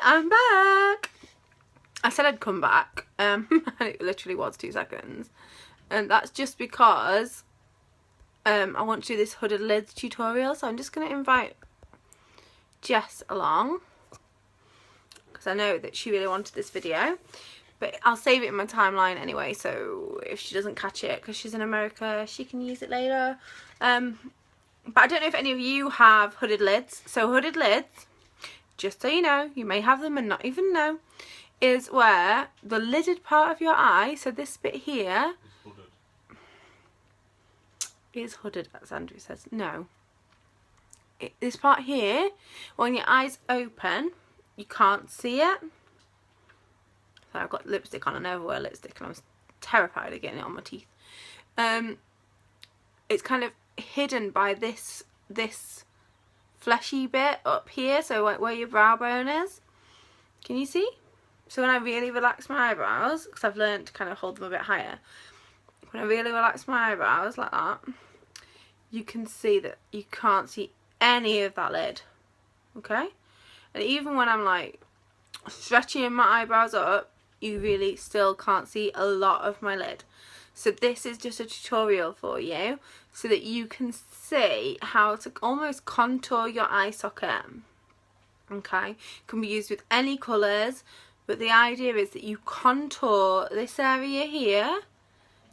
I'm back. I said I'd come back, and it literally was 2 seconds. And that's just because I want to do this hooded lids tutorial. So I'm just going to invite Jess along, because I know that she really wanted this video. But I'll save it in my timeline anyway, so if she doesn't catch it, because she's in America, she can use it later. But I don't know if any of you have hooded lids. So hooded lids, just so you know, you may have them and not even know, is where the lidded part of your eye, so this bit here, is hooded, as Andrew says. No. This part here, when your eyes open, you can't see it. So I've got lipstick on. I never wear lipstick and I'm terrified of getting it on my teeth. It's kind of hidden by this fleshy bit up here, so where your brow bone is. Can you see? So when I really relax my eyebrows, because I've learned to kind of hold them a bit higher, when I really relax my eyebrows like that, you can see that you can't see any of that lid. Okay? And even when I'm like stretching my eyebrows up, you really still can't see a lot of my lid. So this is just a tutorial for you, so that you can see how to almost contour your eye socket. Okay, can be used with any colours, but the idea is that you contour this area here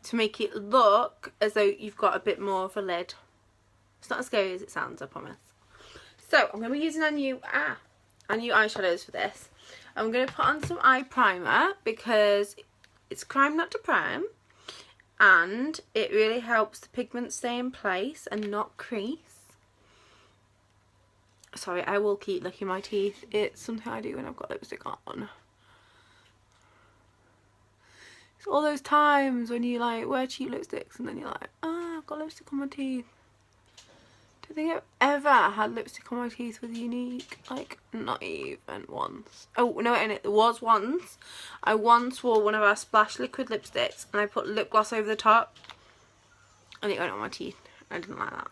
to make it look as though you've got a bit more of a lid. It's not as scary as it sounds, I promise. So I'm going to be using our new eyeshadows for this. I'm going to put on some eye primer because it's crime not to prime, and it really helps the pigment stay in place and not crease. Sorry, I will keep licking my teeth. It's something I do when I've got lipstick on. It's all those times when you like wear cheap lipsticks and then you're like, oh, I've got lipstick on my teeth. I don't think I've ever had lipstick on my teeth with Younique. Like, not even once. Oh, no, and it was once. I once wore one of our Splash liquid lipsticks and I put lip gloss over the top and it went on my teeth. I didn't like that.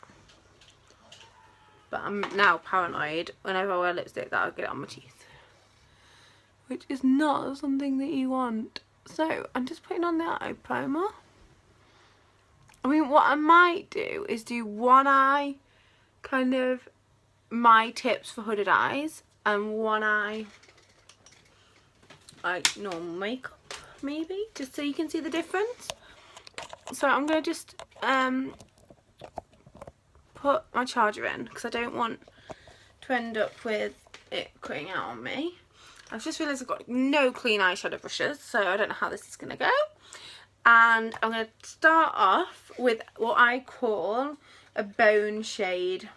But I'm now paranoid whenever I wear lipstick that I'll get it on my teeth. Which is not something that you want. So, I'm just putting on the eye primer. I mean, what I might do is do one eye, kind of my tips for hooded eyes, and one eye like normal makeup, maybe, just so you can see the difference. So I'm going to just put my charger in, because I don't want to end up with it cutting out on me. I've just realised I've got no clean eyeshadow brushes, so I don't know how this is going to go. And I'm going to start off with what I call a bone shade.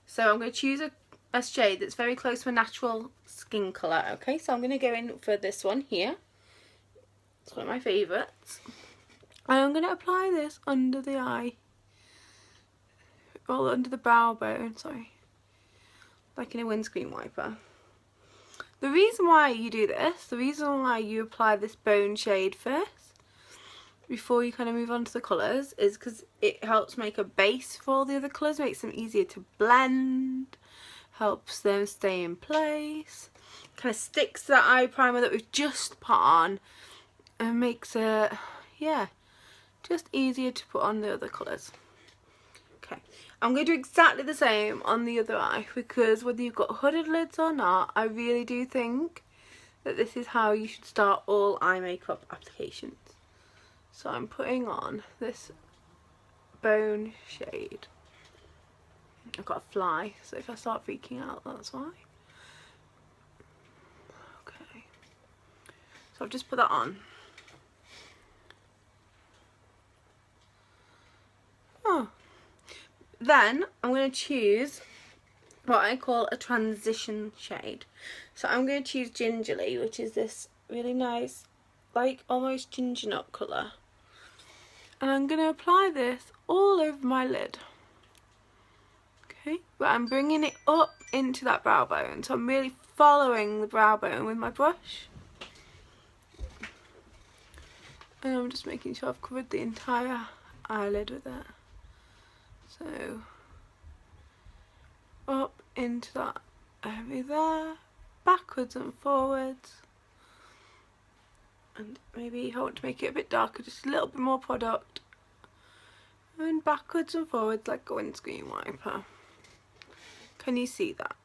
So I'm going to choose a shade that's very close to a natural skin colour. Okay, so I'm going to go in for this one here. It's one of my favourites. And I'm going to apply this under the eye. Well, under the brow bone, sorry. Like in a windscreen wiper. The reason why you do this, the reason why you apply this bone shade first, before you kind of move on to the colours, is because it helps make a base for all the other colours, makes them easier to blend, helps them stay in place, kind of sticks to that eye primer that we've just put on, and makes it, yeah, just easier to put on the other colours. Okay, I'm going to do exactly the same on the other eye, because whether you've got hooded lids or not, I really do think that this is how you should start all eye makeup applications. So I'm putting on this bone shade. I've got a fly, so if I start freaking out, that's why. Okay, so I've just put that on. Oh. Then I'm going to choose what I call a transition shade. So I'm going to choose Gingerly, which is this really nice, like almost ginger nut colour. And I'm going to apply this all over my lid. Okay, but I'm bringing it up into that brow bone. So I'm really following the brow bone with my brush. And I'm just making sure I've covered the entire eyelid with it. So, up into that area there, backwards and forwards. And maybe I want to make it a bit darker, just a little bit more product. And backwards and forwards like a windscreen wiper. Can you see that?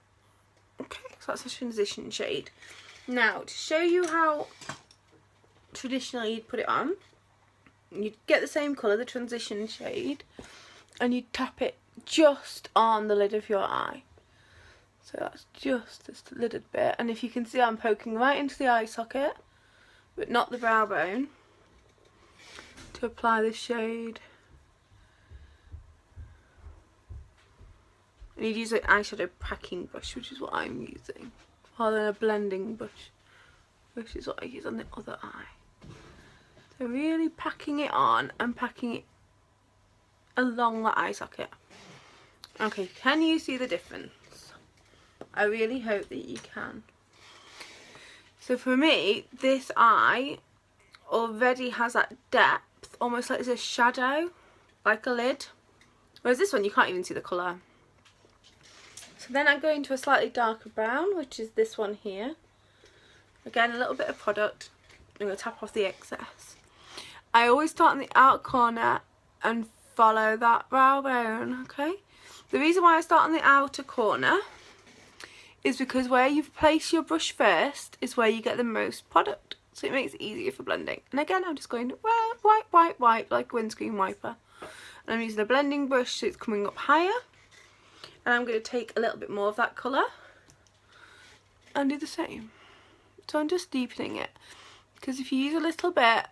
Okay, so that's a transition shade. Now, to show you how traditionally you'd put it on, you'd get the same colour, the transition shade, and you'd tap it just on the lid of your eye. So that's just this lidded bit, and if you can see, I'm poking right into the eye socket, but not the brow bone, to apply this shade. And you'd use an eyeshadow packing brush, which is what I'm using, rather than a blending brush, which is what I use on the other eye. So really packing it on and packing it along the eye socket. Okay, can you see the difference? I really hope that you can. So for me, this eye already has that depth, almost like it's a shadow, like a lid. Whereas this one, you can't even see the colour. So then I go into a slightly darker brown, which is this one here. Again, a little bit of product. I'm going to tap off the excess. I always start in the outer corner and follow that brow bone, okay? The reason why I start on the outer corner is because where you place your brush first is where you get the most product. So it makes it easier for blending. And again, I'm just going to wipe, wipe, wipe, like a windscreen wiper. And I'm using a blending brush so it's coming up higher. And I'm going to take a little bit more of that colour and do the same. So I'm just deepening it. Because if you use a little bit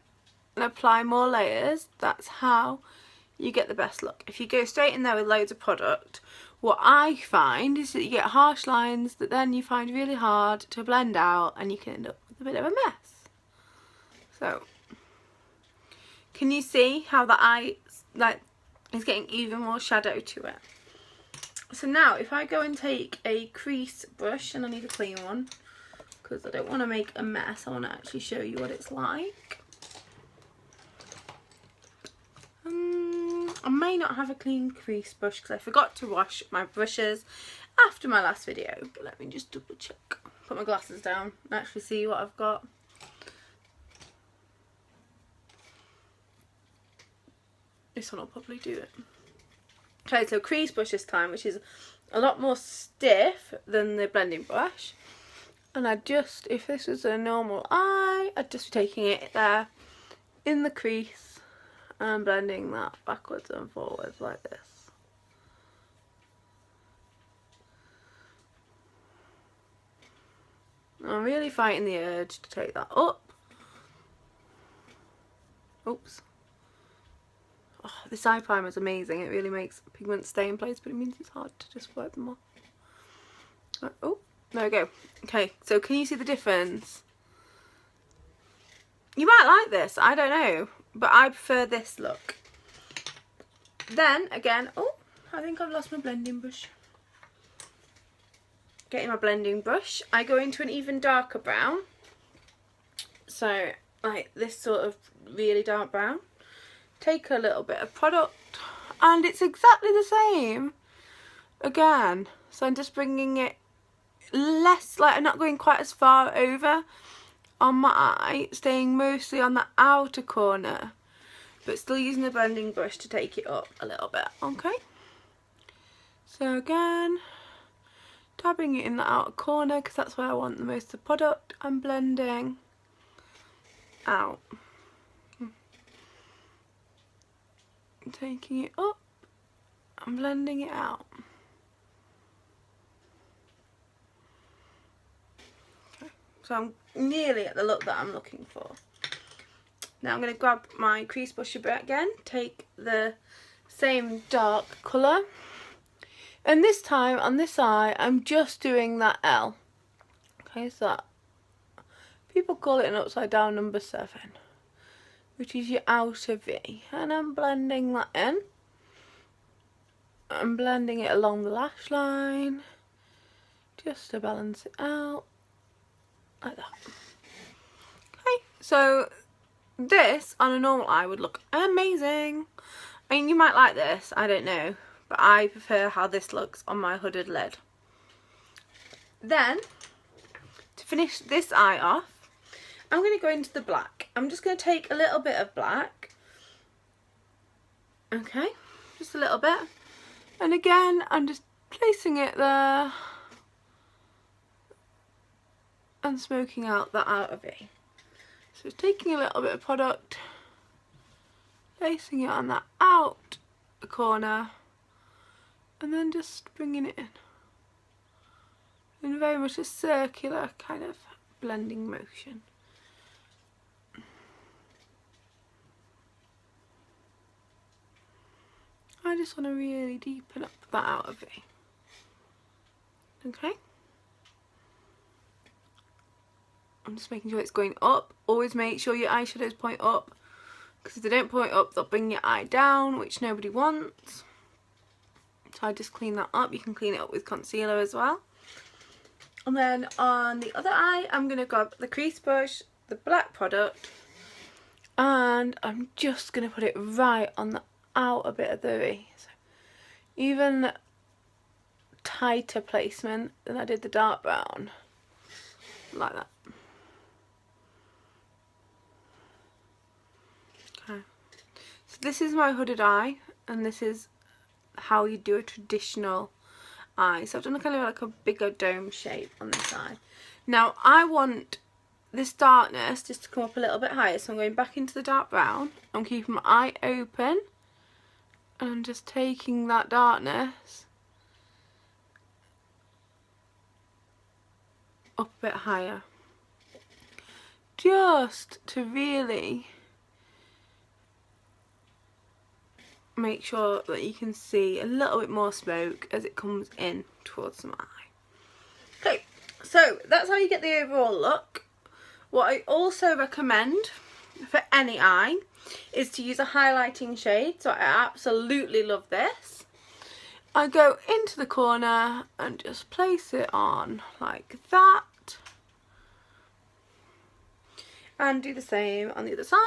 and apply more layers, that's how you get the best look. If you go straight in there with loads of product, what I find is that you get harsh lines that then you find really hard to blend out, and you can end up with a bit of a mess. So, can you see how the eye is getting even more shadow to it? So now if I go and take a crease brush, and I need a clean one because I don't want to make a mess, I want to actually show you what it's like. I may not have a clean crease brush because I forgot to wash my brushes after my last video, but let me just double check. Put my glasses down and actually see what I've got. This one will probably do it. Okay, so crease brush this time, which is a lot more stiff than the blending brush. And I just, if this was a normal eye, I'd just be taking it there in the crease and blending that backwards and forwards like this. I'm really fighting the urge to take that up. Oops. Oh, this eye primer is amazing. It really makes pigments stay in place, but it means it's hard to just wipe them off. Oh, there we go. Okay, so can you see the difference? You might like this, I don't know, but I prefer this look. Then again, oh, I think I've lost my blending brush. Getting my blending brush, I go into an even darker brown. So like this sort of really dark brown. Take a little bit of product, and it's exactly the same again. So I'm just bringing it less, like I'm not going quite as far over on my eye, staying mostly on the outer corner, but still using the blending brush to take it up a little bit, okay? So again, dabbing it in the outer corner because that's where I want the most of the product, and blending out. Taking it up and blending it out. Okay. So I'm nearly at the look that I'm looking for. Now I'm going to grab my crease brush a bit again, take the same dark colour, and this time on this eye I'm just doing that L. Okay, so that, people call it an upside down number 7. Which is your outer V, and I'm blending that in. I'm blending it along the lash line just to balance it out like that. Okay, so this on a normal eye would look amazing. I mean, you might like this, I don't know, but I prefer how this looks on my hooded lid. Then finish this eye off, I'm going to go into the black. I'm just going to take a little bit of black. Okay, just a little bit. And again, I'm just placing it there and smoking out that outer V. So it's taking a little bit of product, placing it on that out corner, and then just bringing it in very much a circular kind of blending motion. I just want to really deepen up that outer V. Okay. I'm just making sure it's going up. Always make sure your eyeshadows point up, because if they don't point up, they'll bring your eye down, which nobody wants. So I just clean that up. You can clean it up with concealer as well. And then on the other eye, I'm going to grab the crease brush, the black product, and I'm just going to put it right on the outer bit of the V. So even tighter placement than I did the dark brown, like that. Okay, so this is my hooded eye, and this is how you do a traditional eye. So I've done kind of like a bigger dome shape on this eye. Now I want this darkness just to come up a little bit higher, so I'm going back into the dark brown. I'm keeping my eye open, and I'm just taking that darkness up a bit higher, just to really make sure that you can see a little bit more smoke as it comes in towards my eye. Okay, so that's how you get the overall look. What I also recommend for any eye is to use a highlighting shade. So I absolutely love this. I go into the corner and just place it on like that, and do the same on the other side.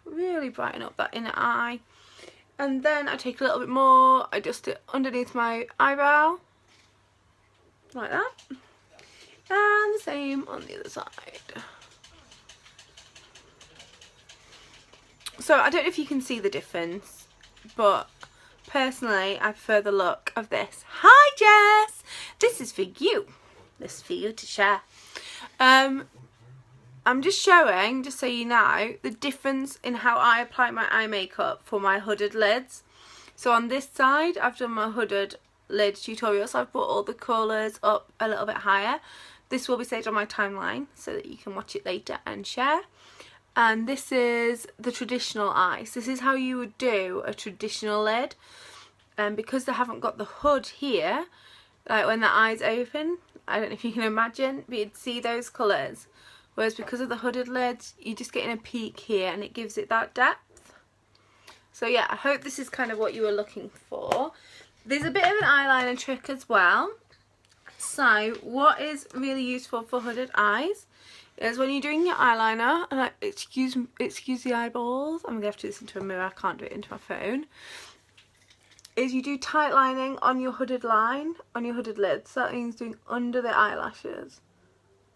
Really brighten up that inner eye, and then I take a little bit more, I adjust it underneath my eyebrow like that, and the same on the other side. So I don't know if you can see the difference, but personally I prefer the look of this. Hi Jess! This is for you. This is for you to share. I'm just showing, just so you know, the difference in how I apply my eye makeup for my hooded lids. So on this side, I've done my hooded lid tutorial, so I've brought all the colours up a little bit higher. This will be saved on my timeline so that you can watch it later and share. And this is the traditional eye. So this is how you would do a traditional lid. And because they haven't got the hood here, like when the eye's open, I don't know if you can imagine, but you'd see those colours. Whereas because of the hooded lids, you're just getting a peak here and it gives it that depth. So yeah, I hope this is kind of what you were looking for. There's a bit of an eyeliner trick as well. So what is really useful for hooded eyes is when you're doing your eyeliner, and excuse the eyeballs, I'm going to have to do this into a mirror, I can't do it into my phone, is you do tight lining on your hooded line, on your hooded lids. So that means doing under the eyelashes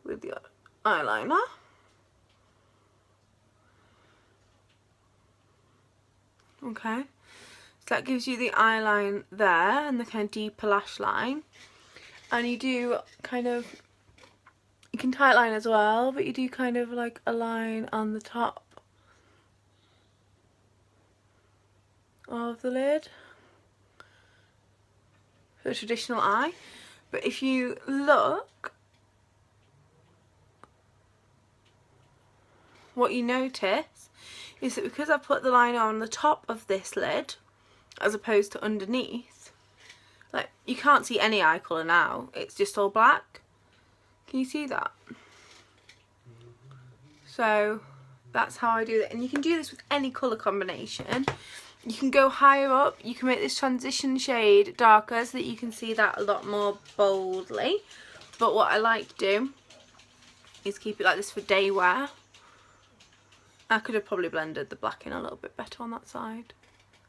with your eyeliner. Okay, so that gives you the eyeline there and the kind of deeper lash line. And you do kind of, you can tight line as well, but you do kind of like a line on the top of the lid for a traditional eye. But if you look, what you notice is that because I put the liner on the top of this lid as opposed to underneath, like you can't see any eye colour now, it's just all black. Can you see that? So that's how I do it, and you can do this with any colour combination. You can go higher up, you can make this transition shade darker so that you can see that a lot more boldly. But what I like to do is keep it like this for day wear. I could have probably blended the black in a little bit better on that side.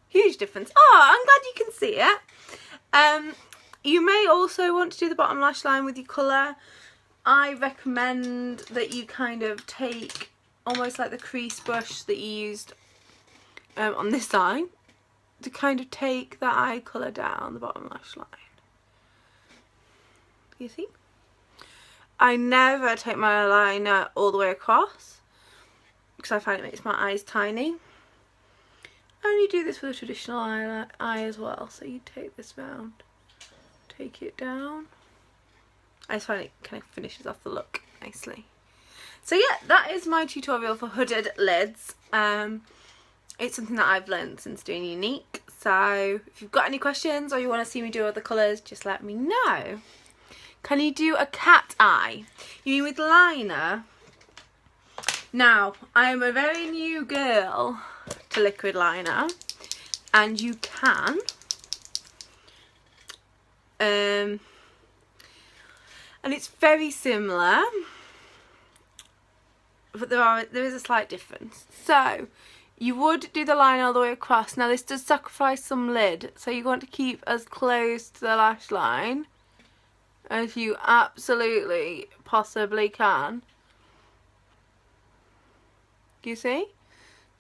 Huge difference. Oh, I'm glad you can see it. you may also want to do the bottom lash line with your colour. I recommend that you kind of take almost like the crease brush that you used on this side to kind of take that eye colour down the bottom lash line. You see? I never take my eyeliner all the way across because I find it makes my eyes tiny. I only do this with a traditional eye as well. So you take this round, take it down. I just find it kind of finishes off the look nicely. So yeah, that is my tutorial for hooded lids. It's something that I've learned since doing Younique. So if you've got any questions or you want to see me do other colours, just let me know. Can you do a cat eye? You mean with liner? Now, I am a very new girl to liquid liner, and you can and it's very similar, but there is a slight difference. So you would do the line all the way across. Now this does sacrifice some lid, so you want to keep as close to the lash line as you absolutely possibly can. You see?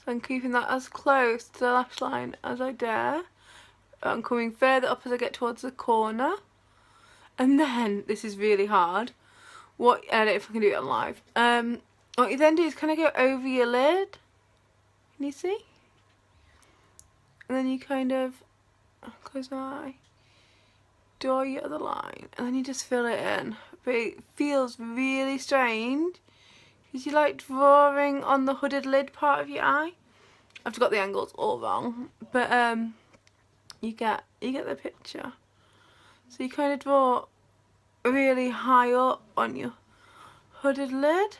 So I'm keeping that as close to the lash line as I dare. I'm coming further up as I get towards the corner. And then, this is really hard. I don't know if I can do it on live. What you then do is kind of go over your lid. Can you see? And then you kind of close my eye, draw your other line, and then you just fill it in. But it feels really strange because you like drawing on the hooded lid part of your eye. I've got the angles all wrong, but you get the picture. So you kind of draw really high up on your hooded lid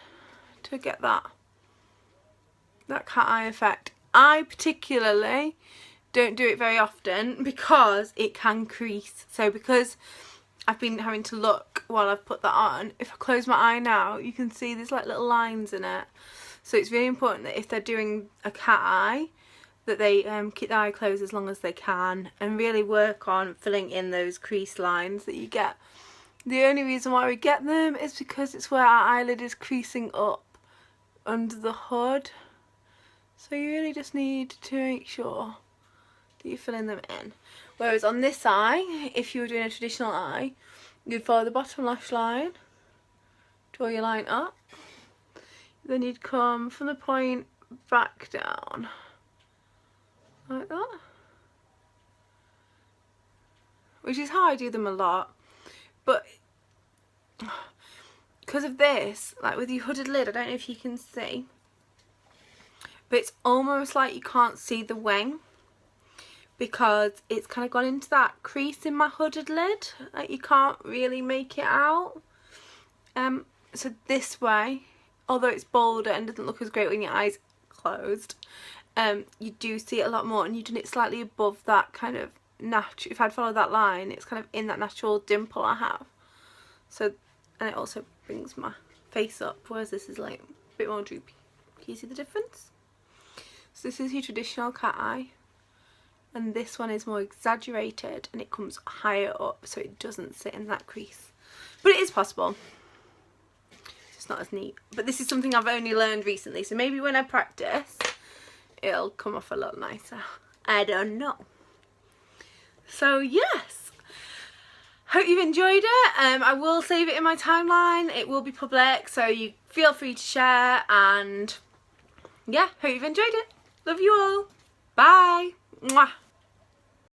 to get that cat eye effect. I particularly don't do it very often because it can crease. So because I've been having to look while I've put that on, if I close my eye now, you can see there's like little lines in it. So it's really important that if they're doing a cat eye, that they keep the eye closed as long as they can and really work on filling in those crease lines that you get. The only reason why we get them is because it's where our eyelid is creasing up under the hood. So you really just need to make sure that you're filling them in. Whereas on this eye, if you were doing a traditional eye, you'd follow the bottom lash line, draw your line up, then you'd come from the point back down, like that. Which is how I do them a lot. But because of this, like with your hooded lid, I don't know if you can see, but it's almost like you can't see the wing because it's kind of gone into that crease in my hooded lid. Like you can't really make it out. So this way, although it's bolder and doesn't look as great when your eyes closed, you do see it a lot more, and you've done it slightly above that kind of natural. If I'd followed that line, it's kind of in that natural dimple I have. So, and it also brings my face up, whereas this is like a bit more droopy. Can you see the difference? So this is your traditional cat eye, and this one is more exaggerated and it comes higher up, so it doesn't sit in that crease. But it is possible. It's just not as neat. But this is something I've only learned recently, so maybe when I practice, it'll come off a lot nicer. I don't know. So yes, hope you've enjoyed it. I will save it in my timeline. It will be public, so you feel free to share, and yeah, hope you've enjoyed it. Love you all. Bye. Mwah.